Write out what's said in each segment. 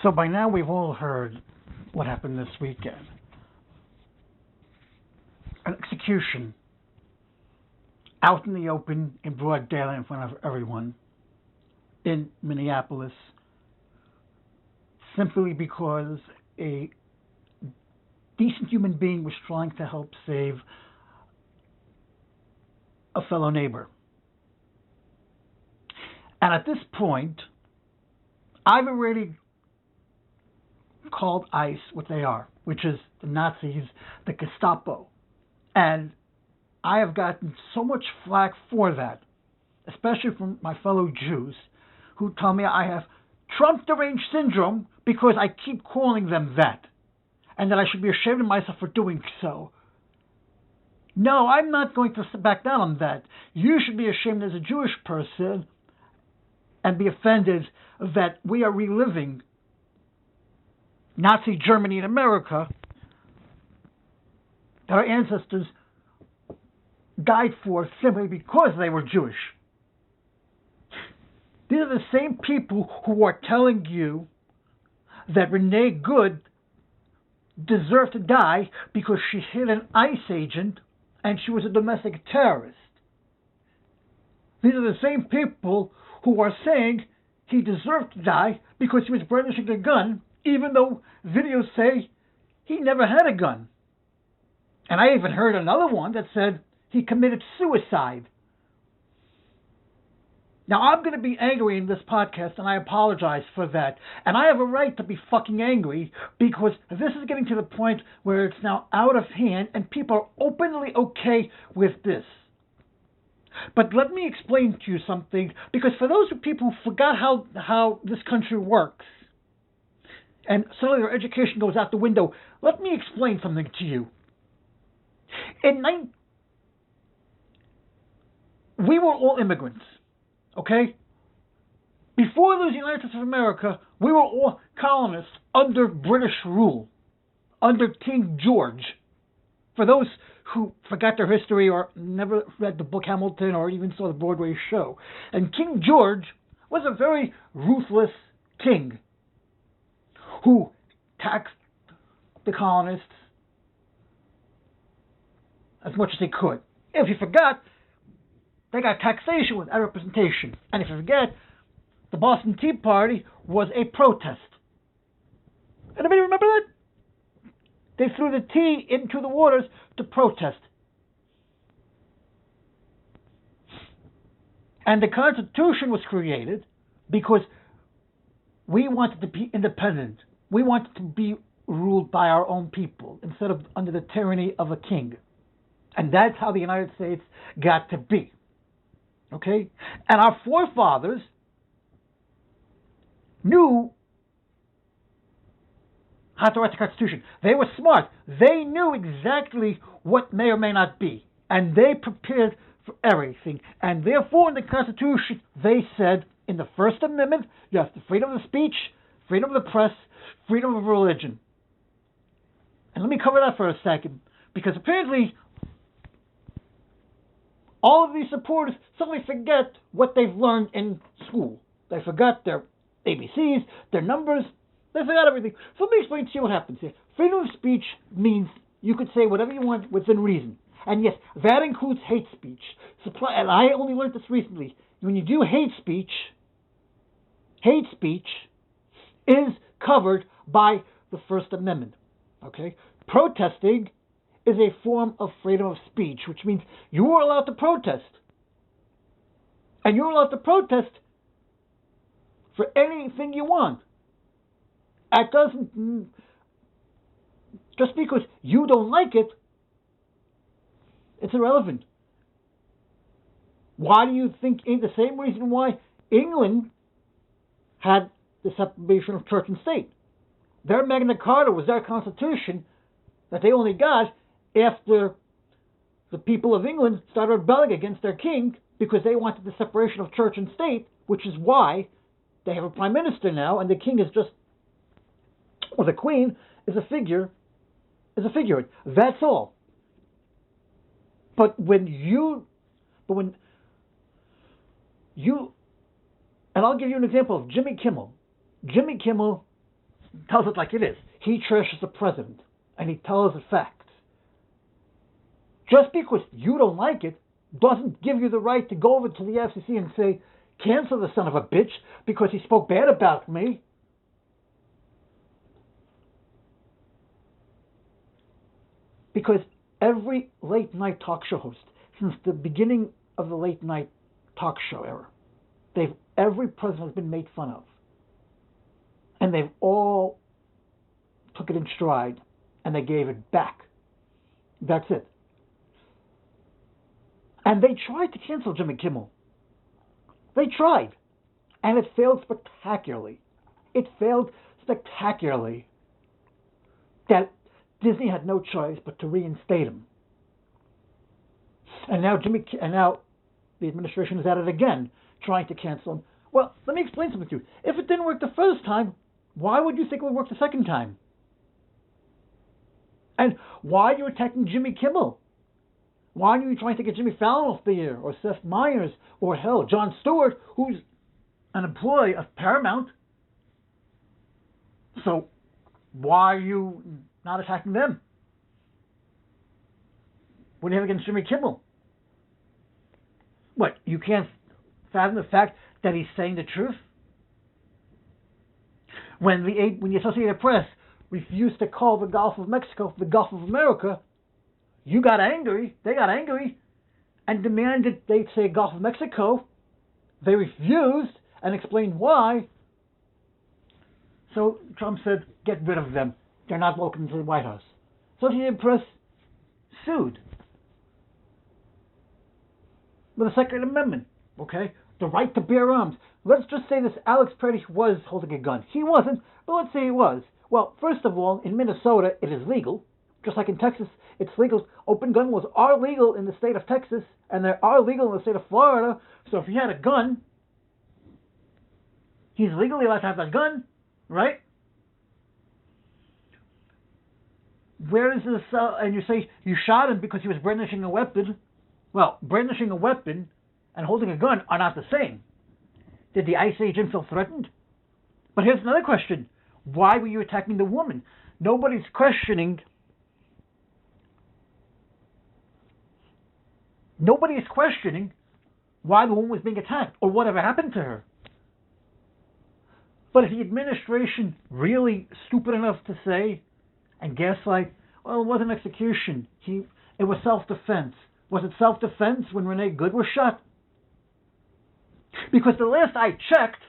So by now we've all heard what happened this weekend. An execution out in the open in broad daylight in front of everyone in Minneapolis simply because a decent human being was trying to help save a fellow neighbor. And at this point, I've already called ICE what they are, which is the Nazis, the Gestapo. And I have gotten so much flack for that, especially from my fellow Jews, who tell me I have Trump deranged syndrome because I keep calling them that, and that I should be ashamed of myself for doing so. No, I'm not going to back down on that. You should be ashamed as a Jewish person and be offended that we are reliving Nazi Germany in America that our ancestors died for simply because they were Jewish. These are the same people who are telling you that Renee Good deserved to die because she hit an ICE agent and she was a domestic terrorist. These are the same people who are saying he deserved to die because he was brandishing a gun, even though videos say he never had a gun. And I even heard another one that said he committed suicide. Now, I'm going to be angry in this podcast, and I apologize for that. And I have a right to be fucking angry because this is getting to the point where it's now out of hand and people are openly okay with this. But let me explain to you something, because for those people who forgot how this country works, and suddenly their education goes out the window, let me explain something to you. We were all immigrants. Okay? Before the United States of America, we were all colonists under British rule, under King George. For those who forgot their history or never read the book Hamilton or even saw the Broadway show, and King George was a very ruthless king who taxed the colonists as much as he could. If you forgot, they got taxation without representation. And if you forget, the Boston Tea Party was a protest. Anybody remember that? They threw the tea into the waters to protest. And the Constitution was created because we wanted to be independent. We wanted to be ruled by our own people instead of under the tyranny of a king. And that's how the United States got to be. Okay? And our forefathers knew how to write the Constitution. They were smart. They knew exactly what may or may not be. And they prepared for everything. And therefore, in the Constitution, they said, in the First Amendment, you have the freedom of speech, freedom of the press, freedom of religion. And let me cover that for a second. Because apparently, all of these supporters suddenly forget what they've learned in school. They forgot their ABCs, their numbers. They forgot everything. So let me explain to you what happens here. Freedom of speech means you could say whatever you want within reason. And yes, that includes hate speech. And I only learned this recently. When you do hate speech is covered by the First Amendment. Okay? Protesting is a form of freedom of speech, which means you are allowed to protest. And you're allowed to protest for anything you want. That doesn't, just because you don't like it, it's irrelevant. Why do you think, the same reason why England had the separation of church and state? Their Magna Carta was their constitution that they only got after the people of England started rebelling against their king because they wanted the separation of church and state, which is why they have a prime minister now, and the king is just, or the queen is a figurehead. That's all. But when you, and I'll give you an example of Jimmy Kimmel. Jimmy Kimmel tells it like it is. He trashes the president, and he tells the facts. Just because you don't like it doesn't give you the right to go over to the FCC and say, cancel the son of a bitch because he spoke bad about me. Because every late night talk show host, since the beginning of the late night talk show era, every president has been made fun of. And they've all took it in stride and they gave it back. That's it. And they tried to cancel Jimmy Kimmel. They tried. And it failed spectacularly. It failed spectacularly that Disney had no choice but to reinstate him. And now the administration is at it again, trying to cancel him. Well, let me explain something to you. If it didn't work the first time, why would you think it would work the second time? And why are you attacking Jimmy Kimmel? Why are you trying to get Jimmy Fallon off the air, or Seth Meyers, or hell, Jon Stewart, who's an employee of Paramount? So why are you not attacking them? What do you have against Jimmy Kimmel? What, you can't fathom the fact that he's saying the truth? When the Associated Press refused to call the Gulf of Mexico the Gulf of America, they got angry, and demanded they say Gulf of Mexico. They refused and explained why. So Trump said, get rid of them. They're not welcome to the White House. Associated Press sued. With the Second Amendment, okay? The right to bear arms. Let's just say this Alex Pretty was holding a gun. He wasn't, but let's say he was. Well, first of all, in Minnesota, it is legal. Just like in Texas, it's legal. Open gun laws are legal in the state of Texas, and they are legal in the state of Florida. So if he had a gun, he's legally allowed to have that gun, right? Where is this? And you say you shot him because he was brandishing a weapon. Well, brandishing a weapon and holding a gun are not the same. Did the ICE agent feel threatened? But here's another question. Why were you attacking the woman? Nobody's questioning why the woman was being attacked or whatever happened to her. But if the administration really stupid enough to say and gaslight, well, it wasn't execution. It was self-defense. Was it self-defense when Renee Good was shot? Because the last I checked,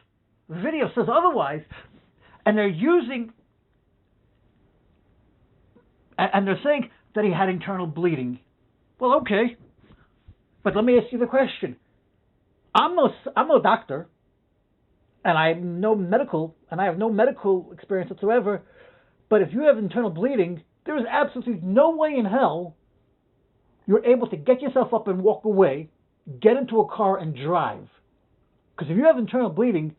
the video says otherwise, and they're saying that he had internal bleeding. Well, okay, but let me ask you the question. I'm no doctor, and I have no medical experience whatsoever. But if you have internal bleeding, there is absolutely no way in hell you're able to get yourself up and walk away, get into a car and drive. Because if you have internal bleeding,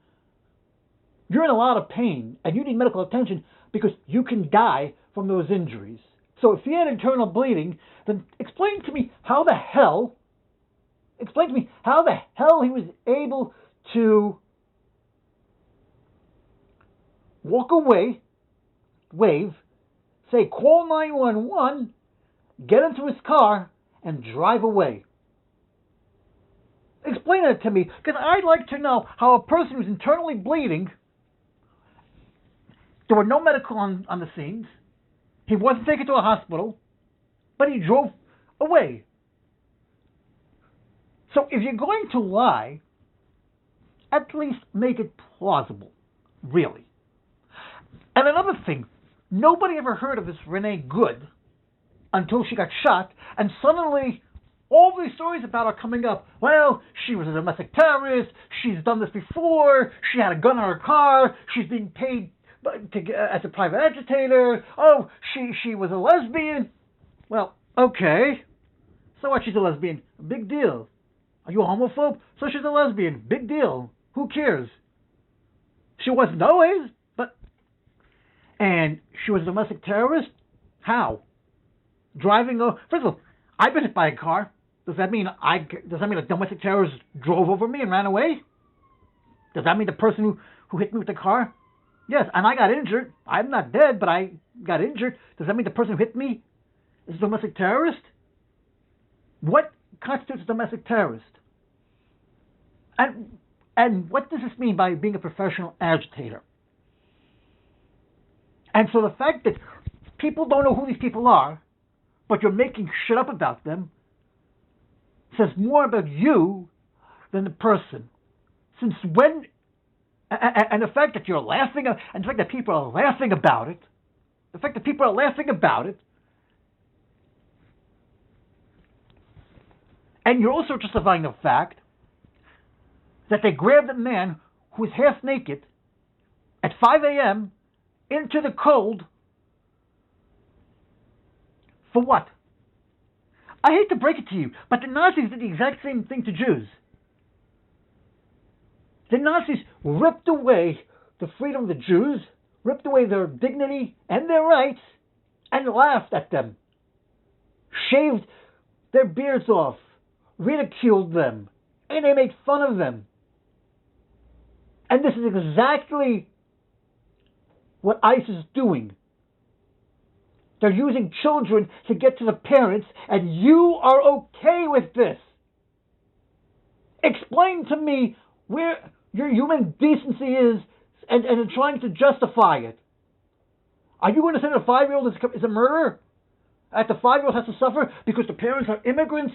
you're in a lot of pain and you need medical attention because you can die from those injuries. So if he had internal bleeding, then explain to me how the hell he was able to walk away, wave, say call 911, get into his car, and drive away. Explain that to me, because I'd like to know how a person who's internally bleeding, there were no medical on the scenes, he wasn't taken to a hospital, but he drove away. So if you're going to lie, at least make it plausible, really. And another thing, nobody ever heard of this Renee Good until she got shot, and suddenly all these stories about her coming up. Well, she was a domestic terrorist, she's done this before, she had a gun in her car, she's being paid as a private agitator, oh, she was a lesbian. Well, okay, so what, she's a lesbian, big deal. Are you a homophobe? So she's a lesbian, big deal. Who cares? She wasn't always, but... And she was a domestic terrorist? How? Driving over... First of all, I've been hit by a car. Does that mean a domestic terrorist drove over me and ran away? Does that mean the person who hit me with the car Yes, and I got injured. I'm not dead, but I got injured. Does that mean the person who hit me is a domestic terrorist? What constitutes a domestic terrorist? And what does this mean by being a professional agitator? And so the fact that people don't know who these people are, but you're making shit up about them, says more about you than the person. Since when? And the fact that you're laughing, and the fact that people are laughing about it, and you're also justifying the fact that they grabbed a man who was half naked at 5 a.m. into the cold for what? I hate to break it to you, but the Nazis did the exact same thing to Jews. The Nazis ripped away the freedom of the Jews, ripped away their dignity and their rights, and laughed at them. Shaved their beards off, ridiculed them, and they made fun of them. And this is exactly what ICE is doing. They're using children to get to the parents, and you are okay with this. Explain to me where your human decency is and trying to justify it. Are you going to say that a 5-year-old is a murderer? That the 5-year-old has to suffer because the parents are immigrants?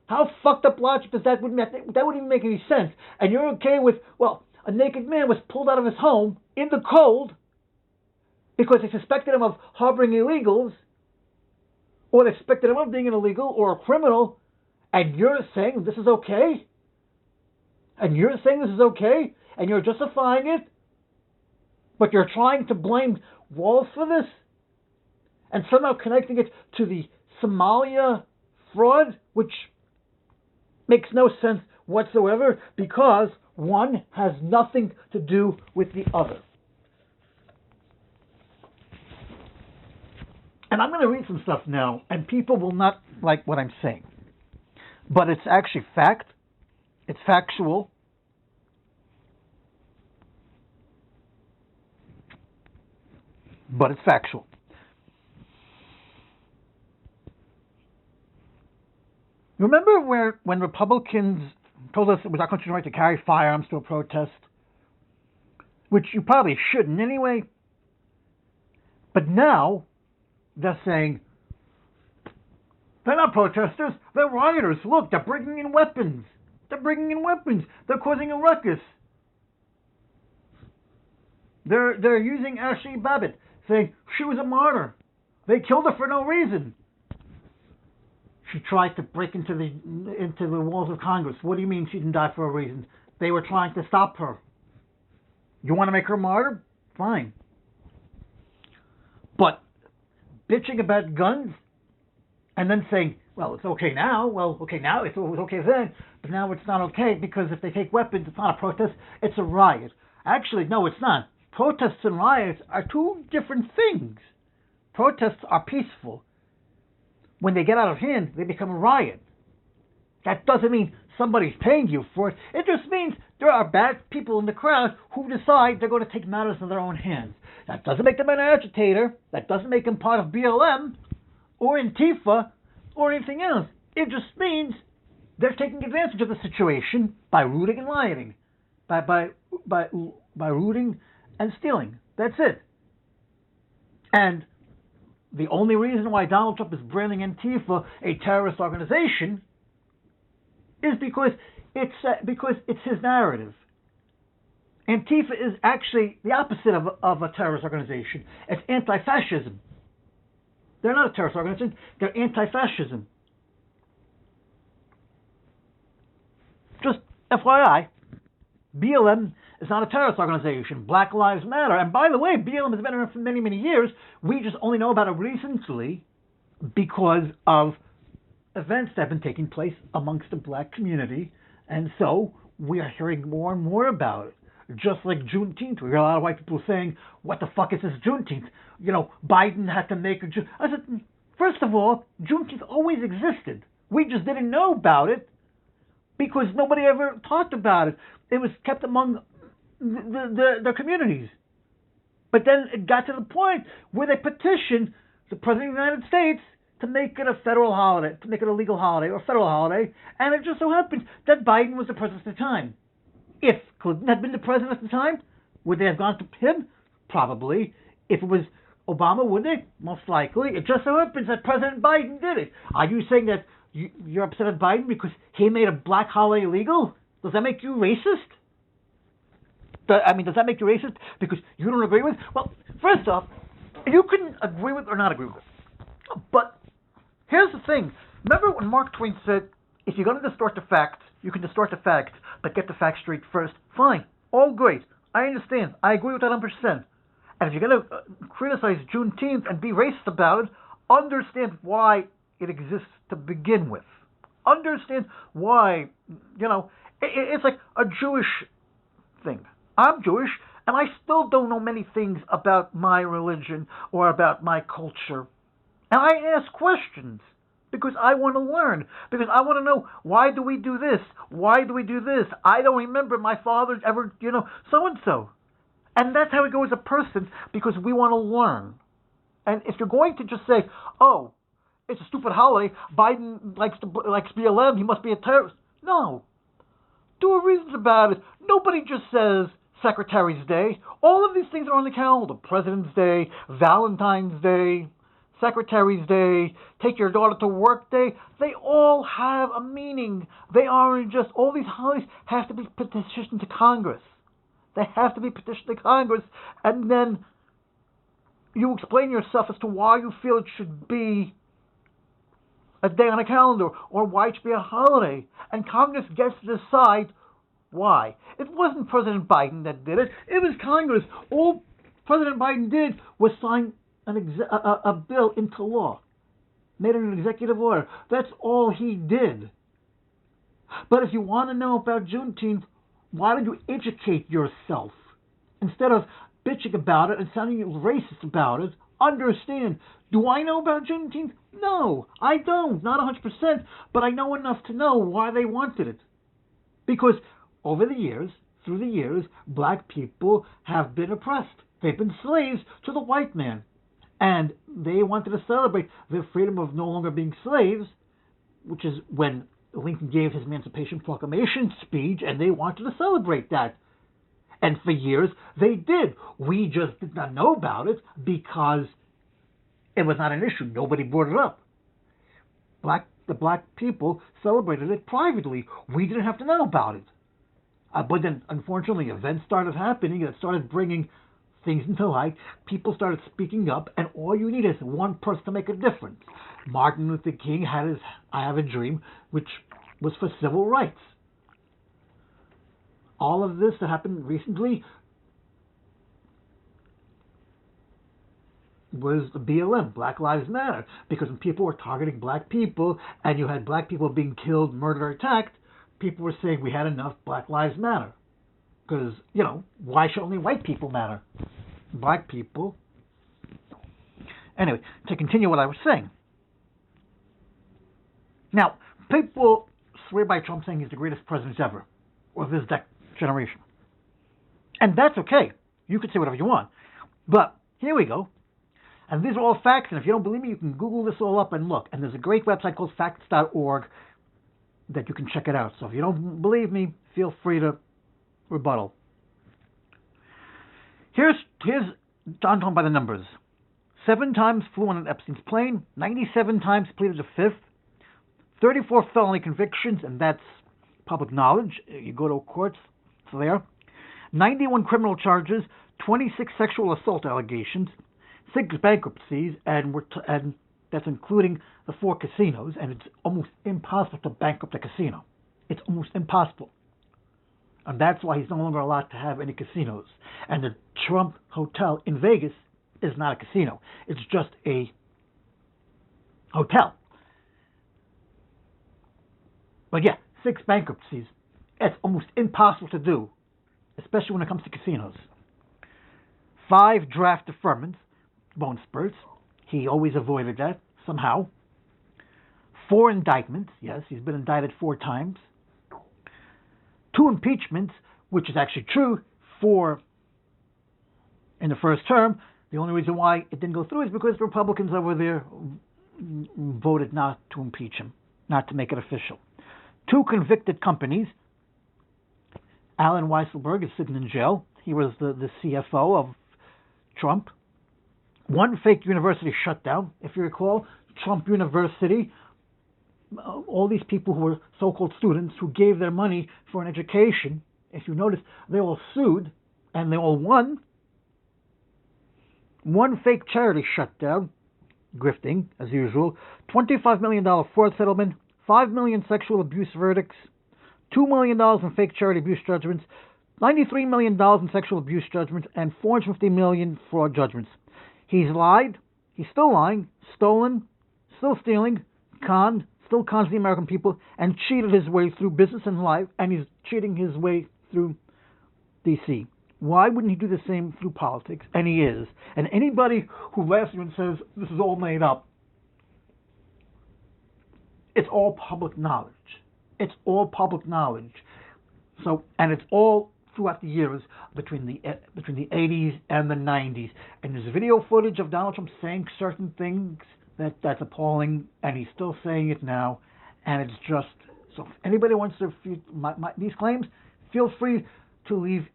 How fucked up logic does that? That wouldn't even make any sense. And you're okay with, well, a naked man was pulled out of his home in the cold because they suspected him of harboring illegals, or they suspected him of being an illegal or a criminal, and you're saying this is okay? And you're saying this is okay? And you're justifying it? But you're trying to blame walls for this? And somehow connecting it to the Somalia fraud, which makes no sense whatsoever, because one has nothing to do with the other. And I'm going to read some stuff now, and people will not like what I'm saying. But it's actually fact. It's factual. But it's factual. Remember when Republicans told us it was our country's right to carry firearms to a protest? Which you probably shouldn't anyway. But now they're saying, they're not protesters, they're rioters. Look, they're bringing in weapons. They're causing a ruckus. They're using Ashley Babbitt, saying she was a martyr. They killed her for no reason. She tried to break into the walls of Congress. What do you mean she didn't die for a reason? They were trying to stop her. You want to make her a martyr? Fine. But bitching about guns and then saying, well, it's okay now. Well, okay now, it was okay then, but now it's not okay because if they take weapons, it's not a protest, it's a riot. Actually, no, it's not. Protests and riots are two different things. Protests are peaceful. When they get out of hand, they become a riot. That doesn't mean somebody's paying you for it. It just means there are bad people in the crowd who decide they're going to take matters in their own hands. That doesn't make them an agitator. That doesn't make them part of BLM or Antifa or anything else. It just means they're taking advantage of the situation by looting and rioting, by looting and stealing. That's it. And the only reason why Donald Trump is branding Antifa a terrorist organization is because it's his narrative. Antifa is actually the opposite of a terrorist organization. It's anti-fascism. They're not a terrorist organization. They're anti-fascism. Just FYI, BLM is not a terrorist organization. Black Lives Matter. And by the way, BLM has been around for many, many years. We just only know about it recently because of events that have been taking place amongst the black community. And so we are hearing more and more about it. Just like Juneteenth. We hear a lot of white people saying, what the fuck is this Juneteenth? You know, Biden had to make a Juneteenth. I said, first of all, Juneteenth always existed. We just didn't know about it because nobody ever talked about it. It was kept among the communities. But then it got to the point where they petitioned the President of the United States to make it a federal holiday, to make it a legal holiday or a federal holiday, and it just so happened that Biden was the president at the time. If Clinton had been the president at the time, would they have gone to him? Probably. If it was Obama, would they? Most likely. It just so happens that President Biden did it. Are you saying that you're upset at Biden because he made a black holiday illegal? Does that make you racist? Does that make you racist because you don't agree with? Well, first off, you can agree with or not agree with it. But here's the thing. Remember when Mark Twain said, if you're going to distort the facts, you can distort the facts, but get the facts straight first. Fine. All great. I understand. I agree with that 100%. And if you're going to criticize Juneteenth and be racist about it, understand why it exists to begin with. Understand why, it's like a Jewish thing. I'm Jewish, and I still don't know many things about my religion or about my culture. And I ask questions because I want to learn, because I want to know, why do we do this? Why do we do this? I don't remember my father ever, so-and-so. And that's how we go as a person, because we want to learn. And if you're going to just say, oh, it's a stupid holiday, Biden likes BLM, he must be a terrorist. No. Do a reasons about it. Nobody just says Secretary's Day. All of these things are on the calendar. President's Day, Valentine's Day, Secretary's Day, take your daughter to work day. They all have a meaning. They aren't just, all these holidays have to be petitioned to Congress. They have to be petitioned to Congress, and then you explain yourself as to why you feel it should be a day on a calendar or why it should be a holiday. And Congress gets to decide why. It wasn't President Biden that did it. It was Congress. All President Biden did was sign a bill into law, made it an executive order. That's all he did. But if you want to know about Juneteenth, why don't you educate yourself? Instead of bitching about it and sounding racist about it, understand. Do I know about Juneteenth? No, I don't. Not 100%, but I know enough to know why they wanted it. Because over the years, through the years, black people have been oppressed. They've been slaves to the white man. And they wanted to celebrate their freedom of no longer being slaves, which is when Lincoln gave his Emancipation Proclamation speech, and they wanted to celebrate that. And for years, they did. We just did not know about it because it was not an issue. Nobody brought it up. The black people celebrated it privately. We didn't have to know about it. But then, unfortunately, events started happening that started bringing things into light. People started speaking up, and all you need is one person to make a difference. Martin Luther King had his I Have a Dream, which was for civil rights. All of this that happened recently was the BLM, Black Lives Matter, because when people were targeting black people and you had black people being killed, murdered, or attacked, people were saying we had enough, Black Lives Matter. Because, why should only white people matter? Black people. Anyway, to continue what I was saying. Now, people swear by Trump saying he's the greatest president ever, or this generation. And that's okay. You can say whatever you want. But here we go. And these are all facts, and if you don't believe me, you can Google this all up and look. And there's a great website called facts.org that you can check it out. So if you don't believe me, feel free to rebuttal. Here's John talking by the numbers. 7 times flew on an Epstein's plane, 97 times pleaded the fifth, 34 felony convictions, and that's public knowledge. You go to courts, it's there. 91 criminal charges, 26 sexual assault allegations, 6 bankruptcies, and that's including the 4 casinos, and it's almost impossible to bankrupt a casino. It's almost impossible. And that's why he's no longer allowed to have any casinos. And the Trump Hotel in Vegas is not a casino. It's just a hotel. But yeah, 6 bankruptcies. It's almost impossible to do, especially when it comes to casinos. 5 draft deferments, bone spurts. He always avoided that somehow. 4 indictments. Yes, he's been indicted 4 times. 2 impeachments, which is actually true, for in the first term. The only reason why it didn't go through is because the Republicans over there voted not to impeach him, not to make it official. 2 convicted companies. Alan Weisselberg is sitting in jail. He was the CFO of Trump. 1 fake university shut down. If you recall, Trump University, all these people who were so-called students who gave their money for an education, if you notice, they all sued and they all won. 1 fake charity shut down, grifting as usual. $25 million fraud settlement, $5 million sexual abuse verdicts, $2 million in fake charity abuse judgments, $93 million in sexual abuse judgments, and $450 million fraud judgments. He's lied, he's still lying, stolen, still stealing, conned, still cons the American people, and cheated his way through business and life, and he's cheating his way through D.C. Why wouldn't he do the same through politics? And he is. And anybody who laughs at you and says, this is all made up, it's all public knowledge. It's all public knowledge. So, and it's all throughout the years between the 80s and the 90s. And there's video footage of Donald Trump saying certain things that's appalling, and he's still saying it now. And it's just, so if anybody wants to refute these claims, feel free to leave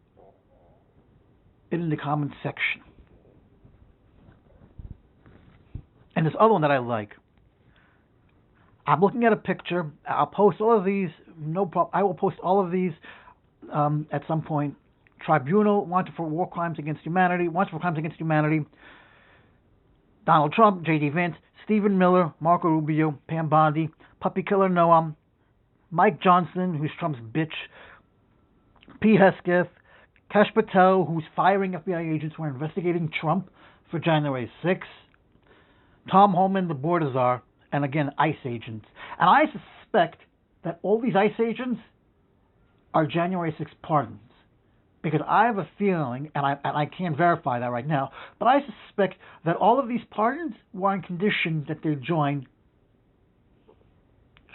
it in the comment section. And this other one that I like, I'm looking at a picture. I'll post all of these. No problem. I will post all of these at some point. Tribunal wanted for war crimes against humanity. Wanted for crimes against humanity. Donald Trump, J.D. Vance, Stephen Miller, Marco Rubio, Pam Bondi, Puppy Killer Noem, Mike Johnson, who's Trump's bitch, P. Hesketh, Kash Patel, who's firing FBI agents who are investigating Trump for January 6th, Tom Homan, the border czar, and again, ICE agents. And I suspect that all these ICE agents are January 6th pardons. Because I have a feeling, and I can't verify that right now, but I suspect that all of these pardons were on condition that they join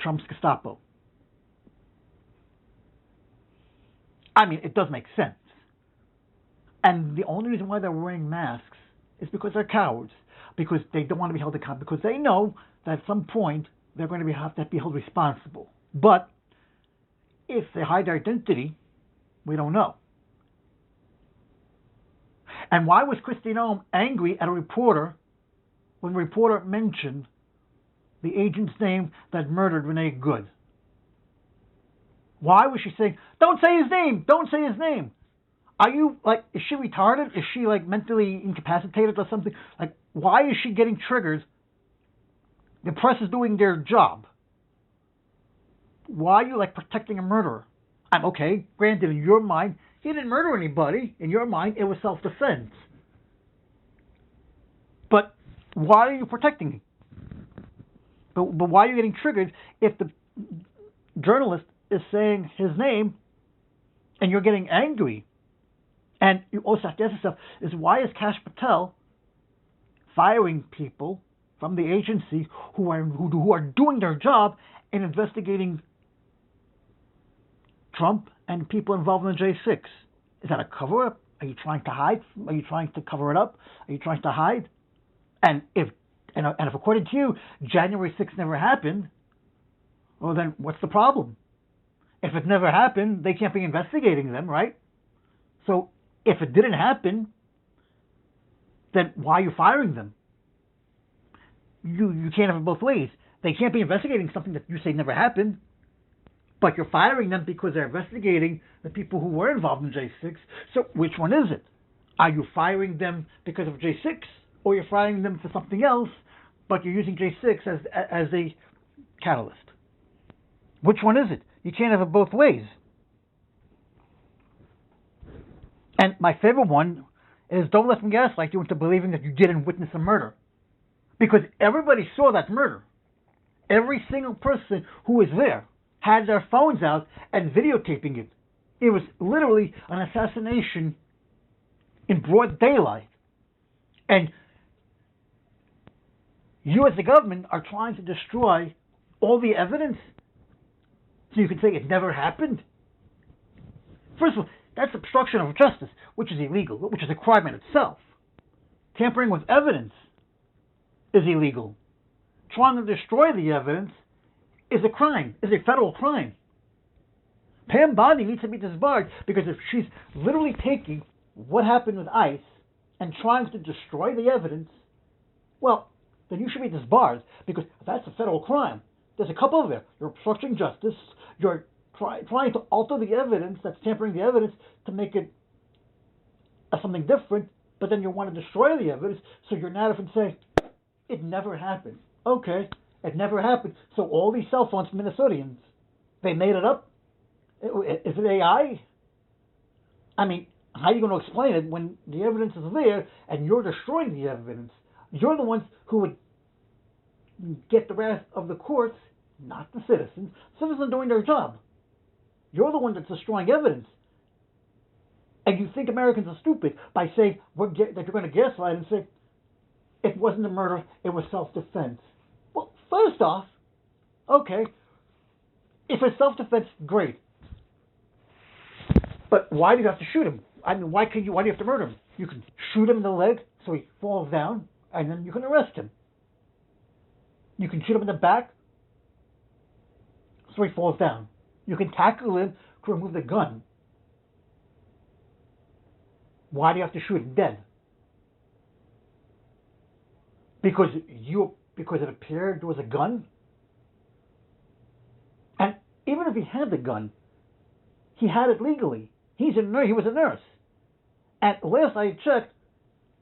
Trump's Gestapo. I mean, it does make sense. And the only reason why they're wearing masks is because they're cowards. Because they don't want to be held accountable. Because they know that at some point they're going to have to be held responsible. But if they hide their identity, we don't know. And why was Kristi Noem angry at a reporter when the reporter mentioned the agent's name that murdered Renee Good? Why was she saying, don't say his name, don't say his name? Are you, like, is she retarded? Is she, like, mentally incapacitated or something? Like, why is she getting triggered? The press is doing their job. Why are you, like, protecting a murderer? I'm okay, granted, in your mind, he didn't murder anybody. In your mind, it was self-defense. But why are you protecting him? But why are you getting triggered if the journalist is saying his name and you're getting angry? And you also have to ask yourself, is why is Kash Patel firing people from the agency who are doing their job in investigating Trump and people involved in the J6? Is that a cover-up? Are you trying to hide? Are you trying to cover it up? Are you trying to hide? And if according to you, January 6th never happened, well then what's the problem? If it never happened, they can't be investigating them, right? So if it didn't happen, then why are you firing them? You can't have it both ways. They can't be investigating something that you say never happened, but you're firing them because they're investigating the people who were involved in J6. So which one is it? Are you firing them because of J6, or you're firing them for something else, but you're using J6 as a catalyst? Which one is it? You can't have it both ways. And my favorite one is, don't let them gaslight you into believing that you didn't witness a murder. Because everybody saw that murder. Every single person who was there had their phones out and videotaping it. It was literally an assassination in broad daylight. And you as the government are trying to destroy all the evidence so you can say it never happened. First of all, That's obstruction of justice, which is illegal, which is a crime in itself. Tampering with evidence is illegal. Trying to destroy the evidence is a crime, is a federal crime. Pam Bondi needs to be disbarred because if she's literally taking what happened with ICE and trying to destroy the evidence, well, then you should be disbarred because that's a federal crime. There's a couple of there. You're obstructing justice. You're trying to alter the evidence, that's tampering the evidence, to make it something different, but then you want to destroy the evidence, so you're not even saying, it never happened. Okay, it never happened. So all these cell phones from Minnesotians, they made it up? Is it AI? I mean, how are you going to explain it when the evidence is there and you're destroying the evidence? You're the ones who would get the wrath of the courts, not the citizens. Citizens are doing their job. You're the one that's destroying evidence. And you think Americans are stupid by saying that you're going to gaslight and say, it wasn't a murder, it was self-defense. Well, first off, okay, if it's self-defense, great. But why do you have to shoot him? I mean, why do you have to murder him? You can shoot him in the leg so he falls down, and then you can arrest him. You can shoot him in the back so he falls down. You can tackle him to remove the gun. Why do you have to shoot him dead? Because it appeared there was a gun? And even if he had the gun, he had it legally. He was a nurse. And last I checked,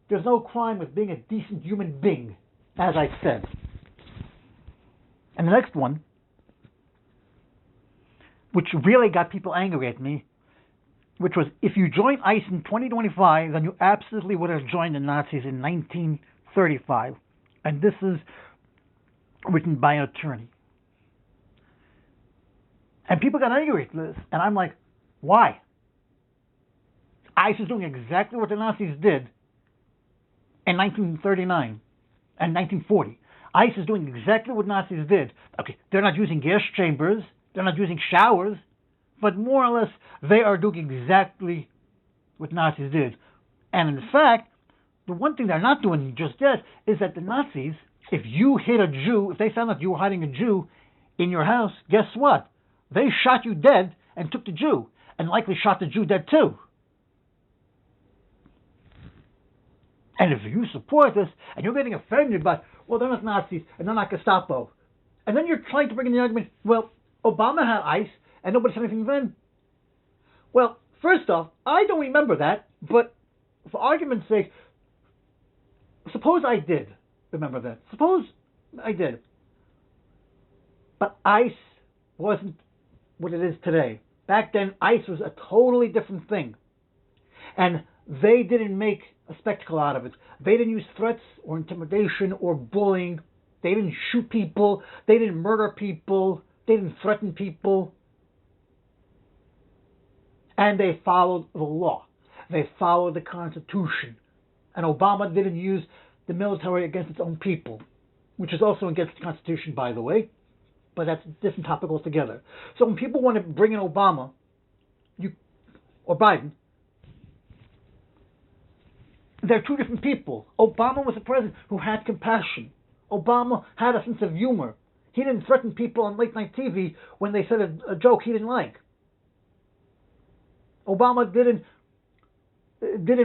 there's no crime with being a decent human being, as I said. And the next one, which really got people angry at me, which was, if you join ICE in 2025, then you absolutely would have joined the Nazis in 1935. And this is written by an attorney. And people got angry at this, and I'm like, why? ICE is doing exactly what the Nazis did in 1939 and 1940. ICE is doing exactly what Nazis did. Okay, they're not using gas chambers, they're not using showers, but more or less they are doing exactly what Nazis did. And in fact, the one thing they're not doing just yet is that the Nazis, if you hit a Jew, if they found out you were hiding a Jew in your house, guess what? They shot you dead and took the Jew, and likely shot the Jew dead too. And if you support this, and you're getting offended by, well, they're not Nazis, and they're not Gestapo, and then you're trying to bring in the argument, well, Obama had ICE, and nobody said anything then. Well, first off, I don't remember that, but for argument's sake, suppose I did remember that. Suppose I did. But ICE wasn't what it is today. Back then, ICE was a totally different thing. And they didn't make a spectacle out of it. They didn't use threats or intimidation or bullying. They didn't shoot people. They didn't murder people. They didn't threaten people. And they followed the law. They followed the Constitution. And Obama didn't use the military against its own people, which is also against the Constitution, by the way. But that's a different topic altogether. So when people want to bring in Obama, or Biden, they're two different people. Obama was a president who had compassion. Obama had a sense of humor. He didn't threaten people on late night TV when they said a joke he didn't like. Obama didn't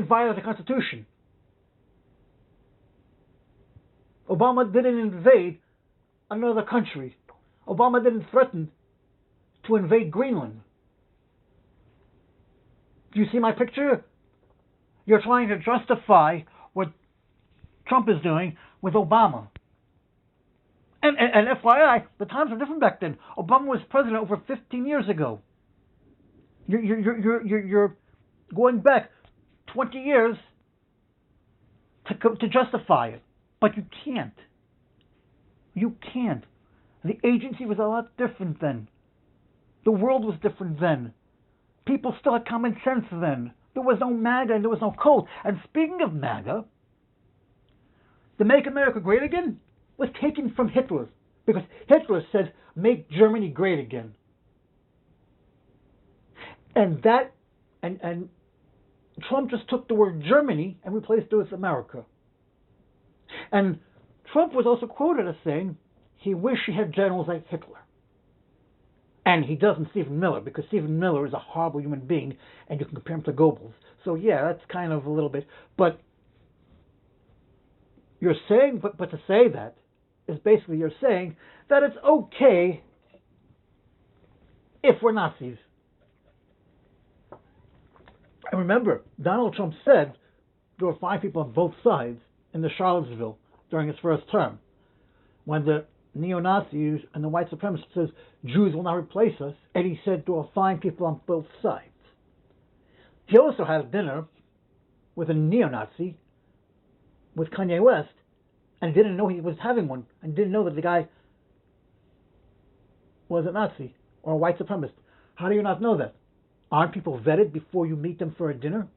violate the Constitution. Obama didn't invade another country. Obama didn't threaten to invade Greenland. Do you see my picture? You're trying to justify what Trump is doing with Obama. And FYI, the times were different back then. Obama was president over 15 years ago. You're going back 20 years to justify it. But you can't. You can't. The agency was a lot different then. The world was different then. People still had common sense then. There was no MAGA and there was no code. And speaking of MAGA, the Make America Great Again was taken from Hitler. Because Hitler said, make Germany great again. And that And Trump just took the word Germany and replaced it with America. And Trump was also quoted as saying he wished he had generals like Hitler. And he doesn't Stephen Miller, because Stephen Miller is a horrible human being, and you can compare him to Goebbels. So yeah, that's kind of a little bit. But you're saying, but to say that is basically you're saying that it's okay if we're Nazis. And remember, Donald Trump said there were 5 people on both sides in the Charlottesville during his first term, when the neo-Nazis and the white supremacists says Jews will not replace us, and he said there were 5 people on both sides. He also had a dinner with a neo-Nazi, with Kanye West, and didn't know he was having one, and didn't know that the guy was a Nazi or a white supremacist. How do you not know that? Aren't people vetted before you meet them for a dinner?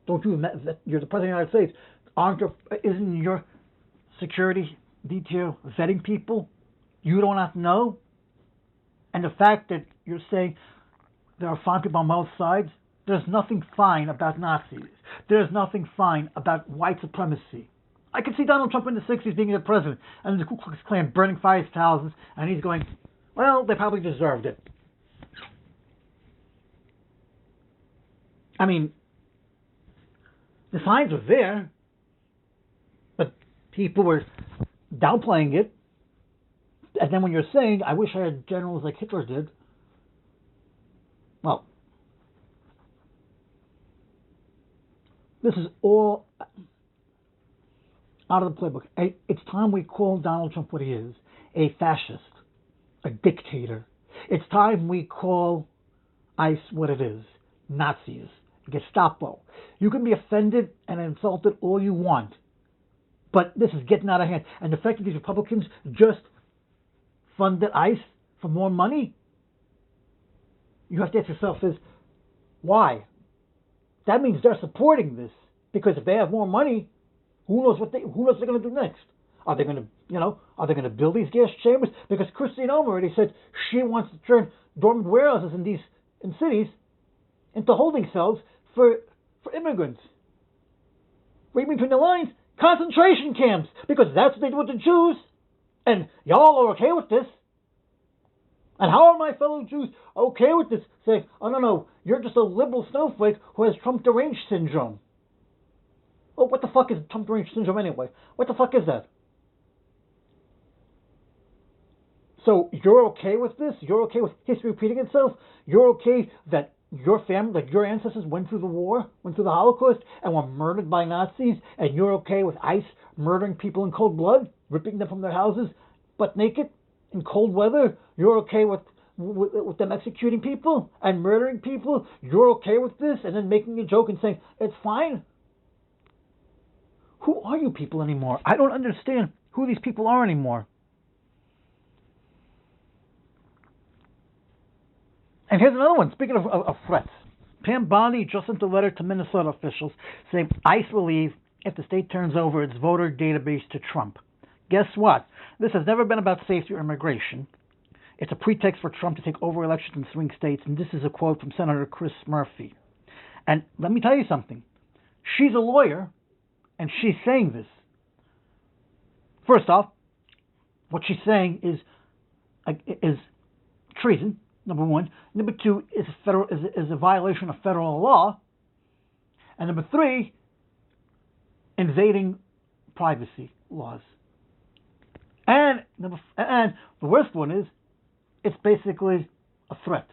Don't you? You're the president of the United States. Isn't your security detail vetting people? You do not know? And the fact that you're saying there are fine people on both sides, there's nothing fine about Nazis. There's nothing fine about white supremacy. I could see Donald Trump in the 60s being the president, and the Ku Klux Klan burning 5,000, and he's going, well, they probably deserved it. I mean, the signs were there, but people were downplaying it. And then when you're saying, I wish I had generals like Hitler did, well, this is all out of the playbook. It's time we call Donald Trump what he is, a fascist, a dictator. It's time we call ICE what it is, Nazis, Gestapo. You can be offended and insulted all you want, but this is getting out of hand. And the fact that these Republicans just funded ICE for more money, you have to ask yourself is, why? That means they're supporting this, because if they have more money, who knows what they're going to do next? Are they going to build these gas chambers? Because Christine Noem already said she wants to turn dormant warehouses in cities into holding cells for immigrants. Reading between the lines, concentration camps, because that's what they do with the Jews, and y'all are okay with this. And how are my fellow Jews okay with this? Saying, oh no, you're just a liberal snowflake who has Trump deranged syndrome. Oh, what the fuck is Trump deranged syndrome anyway? What the fuck is that? So you're okay with this? You're okay with history repeating itself? You're okay that your family, like your ancestors, went through the war, went through the Holocaust, and were murdered by Nazis, and you're okay with ICE murdering people in cold blood, ripping them from their houses, butt naked, in cold weather? You're okay with them executing people and murdering people? You're okay with this? And then making a joke and saying, it's fine? Who are you people anymore? I don't understand who these people are anymore. And here's another one. Speaking of threats, Pam Bondi just sent a letter to Minnesota officials saying ICE will leave if the state turns over its voter database to Trump. Guess what? This has never been about safety or immigration. It's a pretext for Trump to take over elections in swing states, and this is a quote from Senator Chris Murphy. And let me tell you something. She's a lawyer, and she's saying this. First off, what she's saying is treason. Number one. Number two is a violation of federal law. And number three, invading privacy laws. And the worst one is, it's basically a threat.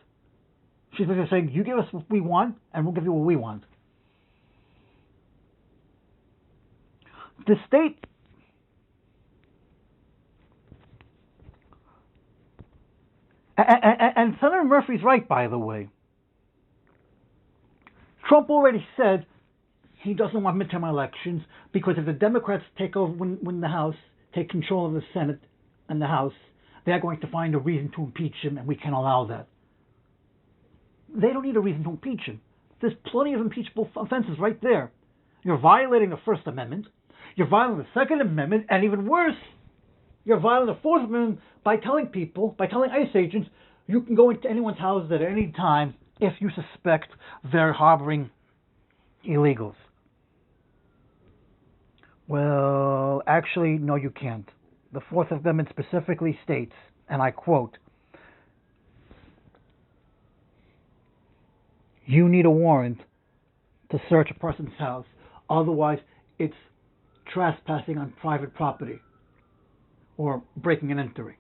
She's basically saying, you give us what we want, and we'll give you what we want. The state and Senator Murphy's right, by the way. Trump already said he doesn't want midterm elections because if the Democrats take over, win the House, take control of the Senate and the House, they're going to find a reason to impeach him, and we can't allow that. They don't need a reason to impeach him. There's plenty of impeachable offenses right there. You're violating the First Amendment. You're violating the Second Amendment, and even worse, you're violating the Fourth Amendment by telling ICE agents, you can go into anyone's house at any time if you suspect they're harboring illegals. Well, actually, no, you can't. The Fourth Amendment specifically states, and I quote, you need a warrant to search a person's house. Otherwise, it's trespassing on private property or breaking and entering.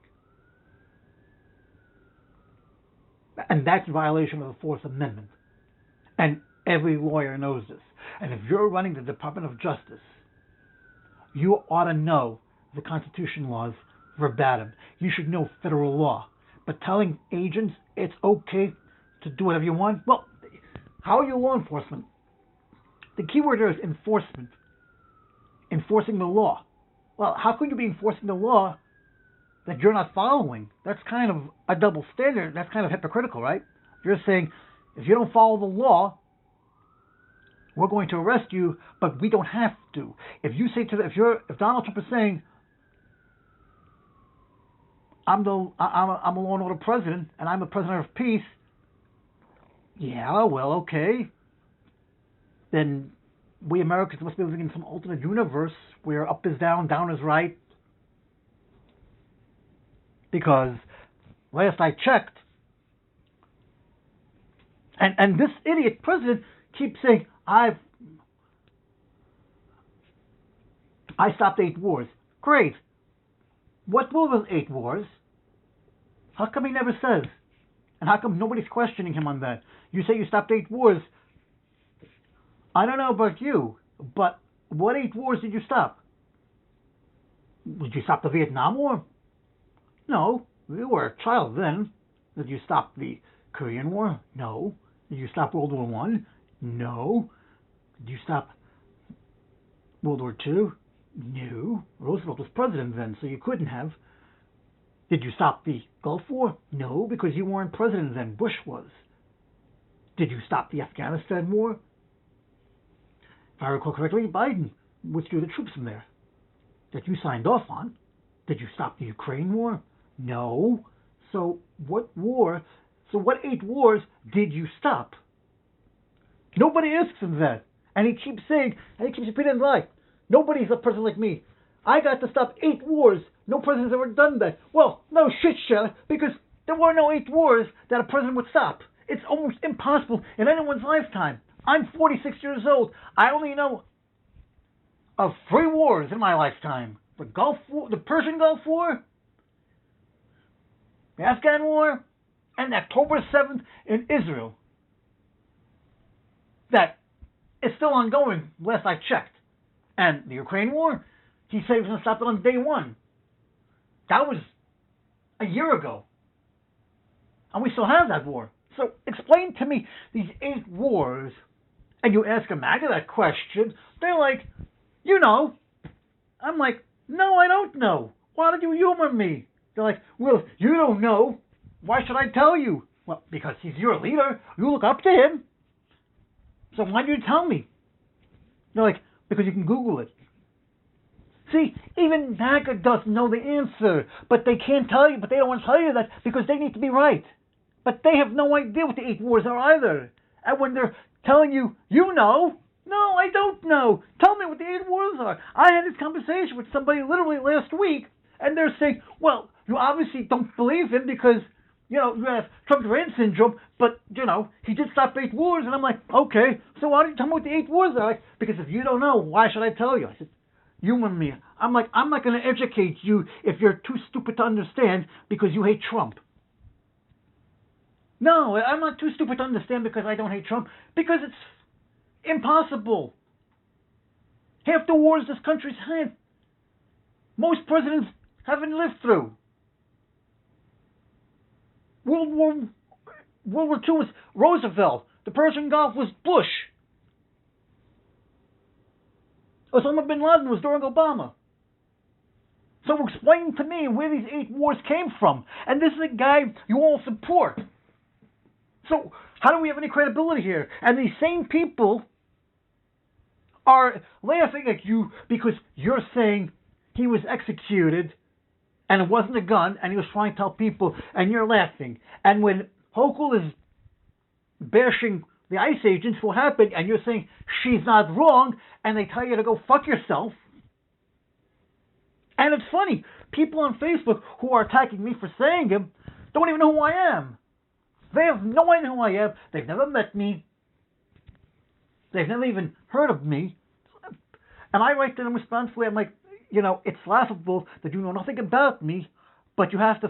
And that's a violation of the Fourth Amendment. And every lawyer knows this. And if you're running the Department of Justice, you ought to know the Constitution laws verbatim. You should know federal law. But telling agents it's okay to do whatever you want, well, how are you law enforcement? The key word there is enforcement. Enforcing the law. Well, how can you be enforcing the law that you're not following? That's kind of a double standard. That's kind of hypocritical, right? You're saying, if you don't follow the law, we're going to arrest you, but we don't have to. If you say to if Donald Trump is saying, I'm a law and order president, and I'm a president of peace, yeah, well, okay. Then we Americans must be living in some alternate universe where up is down, down is right. Because last I checked, and this idiot president keeps saying, I stopped 8 wars. Great. What were those 8 wars? How come he never says? And how come nobody's questioning him on that? You say you stopped 8 wars. I don't know about you, but what 8 wars did you stop? Did you stop the Vietnam War? No, you were a child then. Did you stop the Korean War? No. Did you stop World War One? No. Did you stop World War Two? No. Roosevelt was president then, so you couldn't have. Did you stop the Gulf War? No, because you weren't president then. Bush was. Did you stop the Afghanistan War? If I recall correctly, Biden withdrew the troops from there that you signed off on. Did you stop the Ukraine War? No. So what 8 wars did you stop? Nobody asks him that. And he keeps saying, and he keeps repeating lie. Nobody's a president like me. I got to stop 8 wars. No president's ever done that. Well, no shit, Shelley, because there were no 8 wars that a president would stop. It's almost impossible in anyone's lifetime. I'm 46 years old. I only know of 3 wars in my lifetime. The Gulf War, the Persian Gulf War, the Afghan War, and October 7th in Israel. That is still ongoing, last I checked. And the Ukraine War, he said he was going to stop it on day 1. That was a year ago. And we still have that war. So explain to me these 8 wars, and you ask a MAGA that question, they're like, you know. I'm like, no, I don't know. Why did you humor me? They're like, well, you don't know. Why should I tell you? Well, because he's your leader. You look up to him. So why do you tell me? They're like, because you can Google it. See, even MAGA doesn't know the answer, but they can't tell you, but they don't want to tell you that because they need to be right. But they have no idea what the 8 wars are either. And when they're telling you, you know, no, I don't know. Tell me what the 8 wars are. I had this conversation with somebody literally last week, and they're saying, well, you obviously don't believe him because, you know, you have Trump-Durant syndrome, but, you know, he did stop 8 wars. And I'm like, okay, so why don't you tell me what the 8 wars are? Like, because if you don't know, why should I tell you? I said, humor me. I'm like, I'm not going to educate you if you're too stupid to understand because you hate Trump. No, I'm not too stupid to understand because I don't hate Trump. Because it's impossible. Half the wars this country's had, most presidents haven't lived through. World War II was Roosevelt. The Persian Gulf was Bush. Osama bin Laden was during Obama. So explain to me where these 8 wars came from. And this is a guy you all support. So how do we have any credibility here? And these same people are laughing at you because you're saying he was executed and it wasn't a gun and he was trying to tell people and you're laughing. And when Hochul is bashing the ICE agents for what happened, and you're saying she's not wrong, and they tell you to go fuck yourself. And it's funny, people on Facebook who are attacking me for saying it don't even know who I am. They have no idea who I am. They've never met me. They've never even heard of me. And I write to them responsibly, I'm like, it's laughable that you know nothing about me, but you have to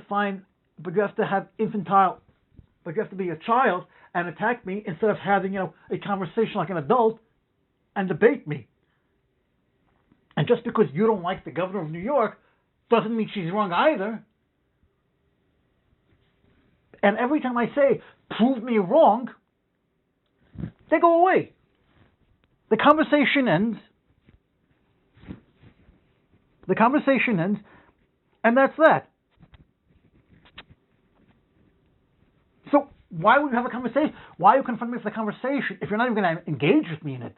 be a child and attack me instead of having, a conversation like an adult and debate me. And just because you don't like the governor of New York doesn't mean she's wrong either. And every time I say, prove me wrong, they go away. The conversation ends. And that's that. So why would you have a conversation? Why you confront me with the conversation if you're not even going to engage with me in it?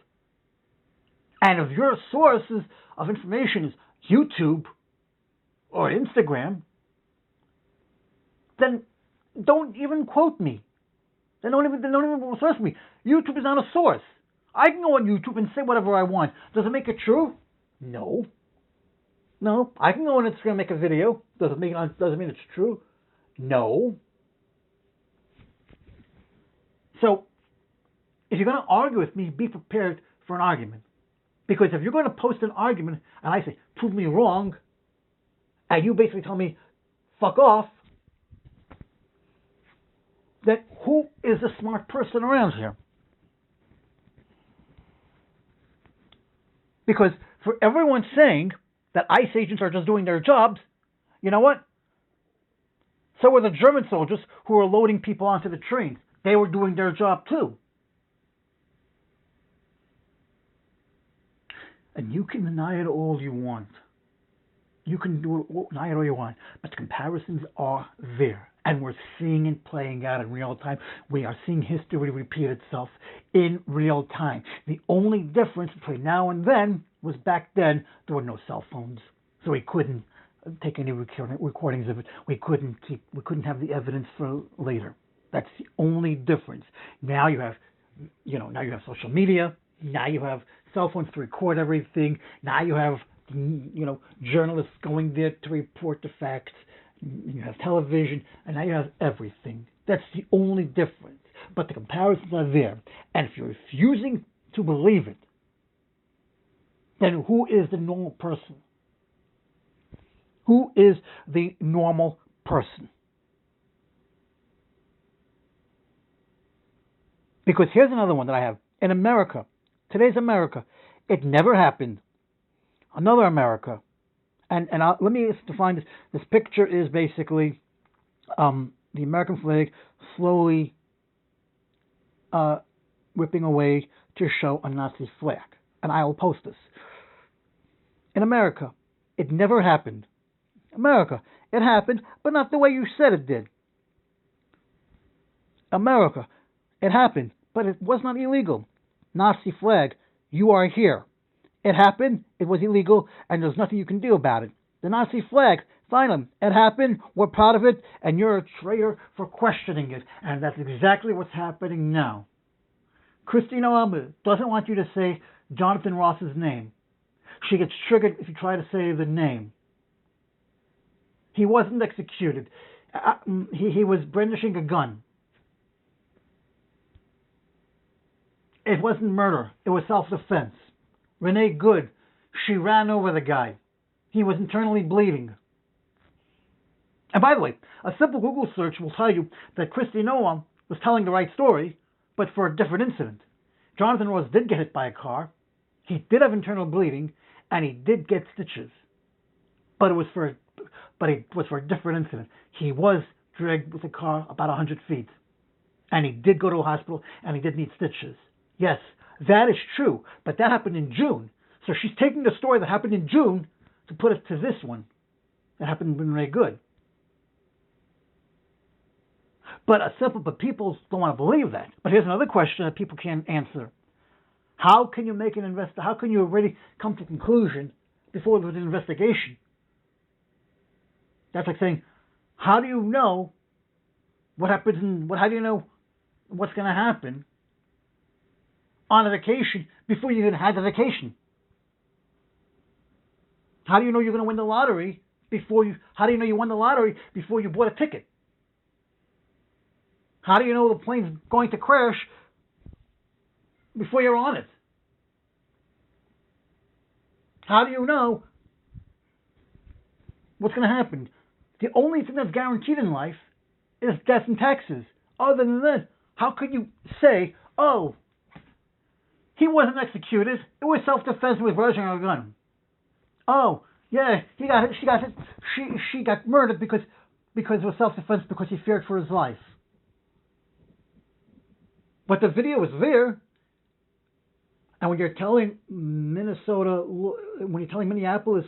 And if your sources of information is YouTube or Instagram, then don't even quote me. Then don't even source me. YouTube is not a source. I can go on YouTube and say whatever I want. Does it make it true? No. I can go on Instagram and make a video. Does it mean it's true? No. So, if you're going to argue with me, be prepared for an argument. Because if you're going to post an argument and I say, prove me wrong, and you basically tell me, fuck off, then who is the smart person around here? Because for everyone saying that ICE agents are just doing their jobs, you know what? So were the German soldiers who were loading people onto the trains. They were doing their job too. And you can deny it all you want. You can deny it all you want. But the comparisons are there. And we're seeing it playing out in real time. We are seeing history repeat itself in real time. The only difference between now and then was back then there were no cell phones. So we couldn't take any recordings of it. We couldn't have the evidence for later. That's the only difference. Now you have social media. Now you have cell phones to record everything. Now you have, journalists going there to report the facts. You have television, and now you have everything. That's the only difference. But the comparisons are there. And if you're refusing to believe it, then who is the normal person? Who is the normal person? Because here's another one that I have. In America, today's America, it never happened. Another America. And let me define this. This picture is basically the American flag slowly whipping away to show a Nazi flag. And I will post this. In America, it never happened. America, it happened, but not the way you said it did. America, it happened, but it was not illegal. Nazi flag, you are here. It happened, it was illegal, and there's nothing you can do about it. The Nazi flag, fine, it happened, we're proud of it, and you're a traitor for questioning it. And that's exactly what's happening now. Kristi Noem doesn't want you to say Jonathan Ross's name. She gets triggered if you try to say the name. He wasn't executed. He was brandishing a gun. It wasn't murder. It was self-defense. Renee Good, she ran over the guy. He was internally bleeding. And by the way, a simple Google search will tell you that Kristi Noem was telling the right story, but for a different incident. Jonathan Ross did get hit by a car. He did have internal bleeding, and he did get stitches. But it was for a different incident. He was dragged with a car about 100 feet. And he did go to a hospital, and he did need stitches. Yes, that is true, but that happened in June. So she's taking the story that happened in June to put it to this one that happened in Renee Good. But people don't want to believe that. But here's another question that people can't answer. How can you make an How can you already come to a conclusion before there's an investigation? That's like saying, how do you know what happens how do you know what's going to happen on a vacation before you even had the vacation? How do you know you're going to win the lottery how do you know you won the lottery before you bought a ticket? How do you know the plane's going to crash before you're on it? How do you know what's going to happen? The only thing that's guaranteed in life is death and taxes. Other than that, how could you say, oh, he wasn't executed, it was self-defense with brandishing a gun? Oh, yeah, she got murdered because it was self-defense because he feared for his life. But the video was there. And when you're telling Minneapolis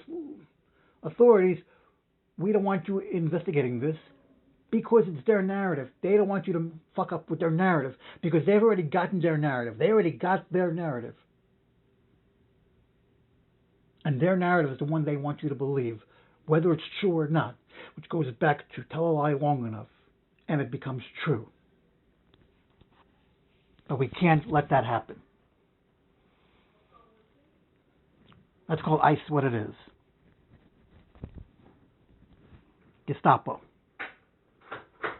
authorities, we don't want you investigating this because it's their narrative. They don't want you to fuck up with their narrative because they've already gotten their narrative. They already got their narrative. And their narrative is the one they want you to believe, whether it's true or not, which goes back to tell a lie long enough and it becomes true. But we can't let that happen. Let's call ICE what it is. Gestapo.